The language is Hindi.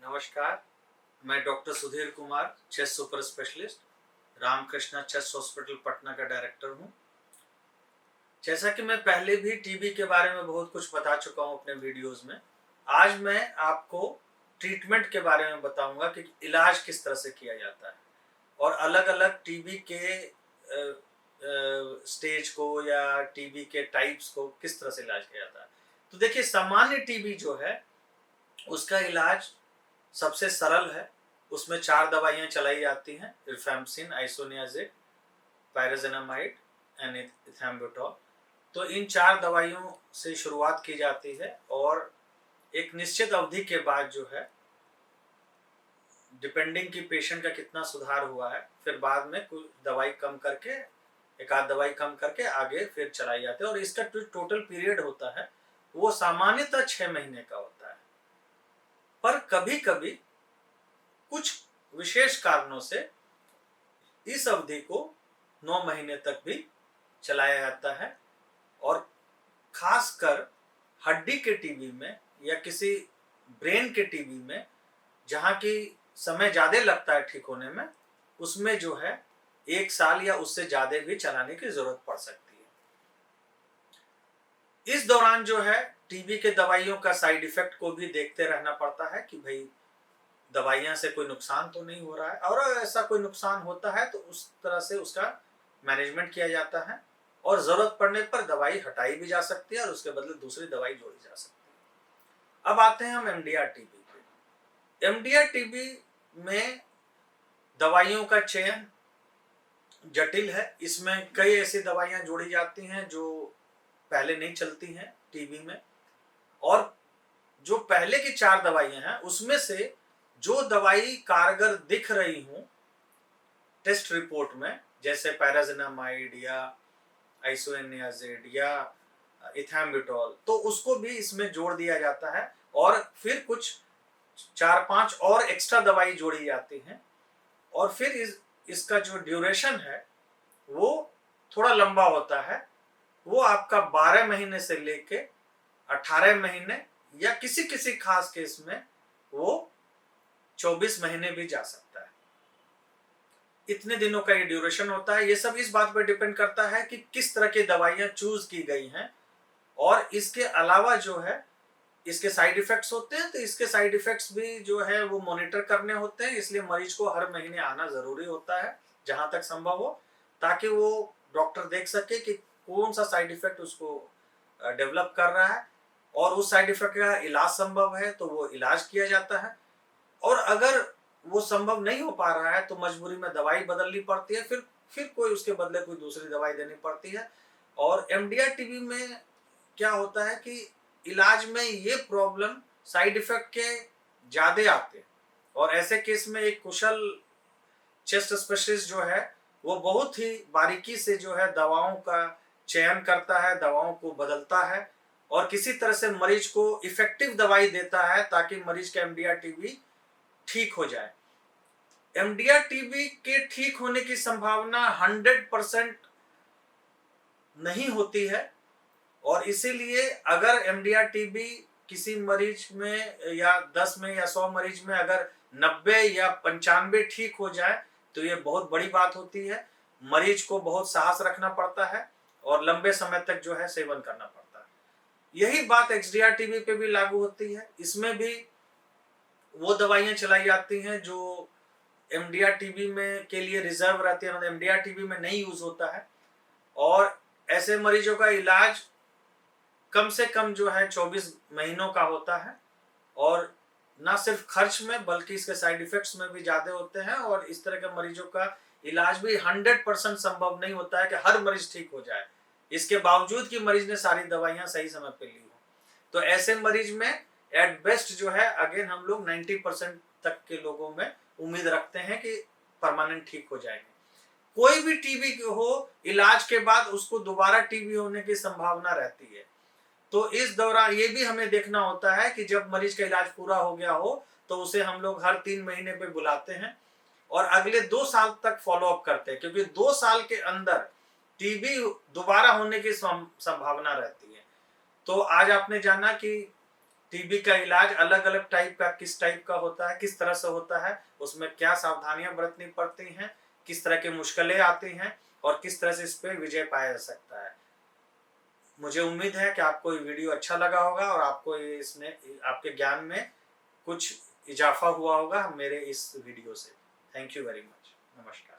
नमस्कार। मैं doctor Sudhir Kumar, chest super specialist, Ramakrishna chest hospital Patna का डायरेक्टर हूँ। जैसा कि मैं पहले भी टीबी के बारे में बहुत कुछ बता चुका हूँ अपने वीडियोस में, आज मैं आपको ट्रीटमेंट के बारे में बताऊंगा कि इलाज किस तरह से किया जाता है और अलग-अलग टीबी के स्टेज को या टीबी के टाइप्स को किस तरह से इलाज किया जाता है। तो देखिए, सामान्य टीबी जो है उसका इलाज सबसे सरल है। उसमें 4 दवाइयाँ चलाई जाती हैं, रिफैम्पसिन, आइसोनियाज़िड, पायराज़ोनामाइड एंड इथैम्बुटोल। तो इन 4 दवाइयों से शुरुआत की जाती है और एक निश्चित अवधि के बाद जो है, डिपेंडिंग कि पेशेंट का कितना सुधार हुआ है, फिर बाद में कुछ दवाई कम करके, एक आध दवाई कम करके आगे फिर चलाई जाती है और इसका जो टोटल पीरियड होता है, वो सामान्यतः 6 महीने का होता है। पर कभी-कभी कुछ विशेष कारणों से इस अवधि को 9 महीने तक भी चलाया जाता है और खासकर हड्डी के टीबी में या किसी ब्रेन के टीबी में, जहाँ की समय ज़्यादा लगता है ठीक होने में, उसमें जो है 1 साल या उससे ज़्यादा भी चलाने की ज़रूरत पड़ सकती है। इस दौरान जो है टीबी के दवाइयों का साइड इफ़ेक्ट को भी देखते रहना पड़ता है कि भई दवाइयाँ से कोई नुकसान तो नहीं हो रहा है, और ऐसा कोई नुकसान होता है तो उस तरह से उसका मैनेजमेंट किया जाता है और ज़रूरत पड़ने पर दवाई हटाई भी जा सकती है और उसके बदले दूसरी दवाई जोड़ी जा सकती है। अब आते हैं हम एमडीआर टीबी पे। एमडीआर टीबी में दवाइयों का चयन जटिल है। इसमें कई ऐसी दवाइयाँ जोड़ी जाती हैं जो पहले नहीं चलती हैं टीबी में, और जो पहले की 4 दवाइयाँ हैं उसमें से जो दवाई कारगर दिख रही हूँ टेस्ट रिपोर्ट में, जैसे पैराज़ोनामाइड या आइसोनियाज़िड या इथैम्बुटोल, तो उसको भी इसमें जोड़ दिया जाता है और फिर कुछ 4-5 और एक्स्ट्रा दवाई जोड़ी जाती हैं और फिर इसका जो ड्यूरेशन है वो थोड़ा लंबा होता है। वो आपका 12 महीने से लेके 18 महीने या किसी-किसी खास केस में वो 24 महीने भी जा सकता है। इतने दिनों का ये ड्यूरेशन होता है। ये सब इस बात पर डिपेंड करता है कि किस तरह की दवाइयाँ चूज़ की गई हैं, और इसके अलावा जो है इसके साइड इफ़ेक्ट्स होते हैं, तो इसके साइड इफ़ेक्ट्स भी जो है वो मॉनिटर करने होते हैं। इसलिए मरीज को हर महीने आना ज़रूरी होता है, जहाँ तक संभव हो, ताकि वो डॉक्टर देख सके कि कौन-सा साइड इफ़ेक्ट उसको डेवलप कर रहा है, और उस साइड इफ़ेक्ट का इलाज संभव है तो वो इलाज किया जाता है, और अगर वो संभव नहीं हो पा रहा है तो मजबूरी में दवाई बदलनी पड़ती है, फिर कोई उसके बदले कोई दूसरी दवाई देनी पड़ती है। और एमडीआर टीबी में क्या होता है कि इलाज में ये प्रॉब्लम साइड इफ़ेक्ट के ज़्यादा आते हैं, और ऐसे केस में एक कुशल चेस्ट स्पेशलिस्ट जो है वो बहुत ही बारीकी से जो है दवाओं का चयन करता है, दवाओं को बदलता है और किसी तरह से मरीज को इफ़ेक्टिव दवाई देता है ताकि मरीज का एमडीआर टीबी ठीक हो जाए। एमडीआर टीबी के ठीक होने की संभावना 100% नहीं होती है, और इसीलिए अगर एमडीआर टीबी किसी मरीज में या 10 में या 100 मरीज में अगर 90 या 95 ठीक हो जाए तो ये बहुत बड़ी बात होती है। मरीज को बहुत साहस रखना पड़ता है और लंबे समय तक जो है सेवन करना पड़ता है। यही बात एक्सडीआर टीबी पे भी लागू होती है। इसमें भी वो दवाइयाँ चलाई जाती हैं जो एमडीआर टीबी में के लिए रिजर्व रहती है, मतलब एमडीआर टीबी में नहीं यूज होता है, और ऐसे मरीजों का इलाज कम से कम जो है 24 महीनों का होता है, और ना सिर्फ खर्च में बल्कि इसके साइड इफेक्ट्स में भी ज़्यादा होते हैं, और इस तरह के मरीजों का इलाज भी 100% संभव नहीं होता है कि हर मरीज ठीक हो जाए, इसके बावजूद कि मरीज ने सारी दवाइयाँ सही समय पे ली हो। तो ऐसे मरीज में एट बेस्ट जो है अगेन हम लोग 90% तक के लोगों में उम्मीद रखते हैं कि परमानेंट ठीक हो जाएंगे। कोई भी टीबी हो, इलाज के बाद उसको दोबारा टीबी होने की संभावना रहती है। तो इस दौरान ये भी हमें देखना होता है कि जब मरीज का इलाज पूरा हो गया हो तो उसे हम लोग हर 3 महीने पे बुलाते हैं और अगले 2 साल तक फॉलो अप करते हैं, क्योंकि 2 साल के अंदर टीबी दोबारा होने की संभावना रहती है। तो आज आपने जाना कि टीबी का इलाज अलग अलग टाइप का, किस टाइप का होता है, किस तरह से होता है, उसमें क्या सावधानियां बरतनी पड़ती हैं, किस तरह की मुश्किलें आती हैं और किस तरह से इस पर विजय पाया जा सकता है। मुझे उम्मीद है कि आपको ये वीडियो अच्छा लगा होगा और आपको इसमें आपके ज्ञान में कुछ इजाफा हुआ होगा मेरे इस वीडियो से। Thank you very much. नमस्कार।